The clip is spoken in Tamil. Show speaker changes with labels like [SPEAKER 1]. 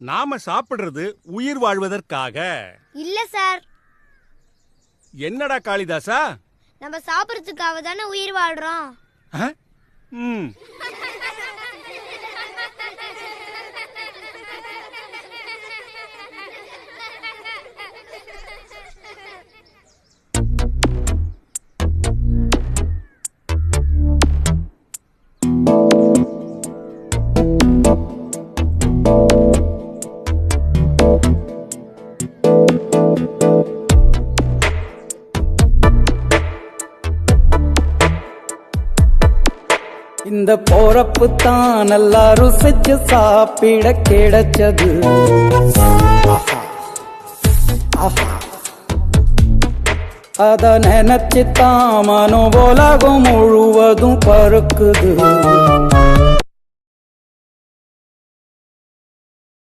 [SPEAKER 1] நாம சாப்பிடுறது உயிர் வாழ்வதற்காக.
[SPEAKER 2] இல்ல சார்.
[SPEAKER 1] என்னடா காளிதாசா?
[SPEAKER 2] நம்ம சாப்பிடுறதுக்காக தானே உயிர் வாழ்றோம்.
[SPEAKER 1] ம்.
[SPEAKER 3] இந்த போறப்பு தான் நல்லா ருசிச்சு சாப்பிட கிடைச்சது. அத நினைச்சு தான் மனோ உலகம் முழுவதும் பருக்குது.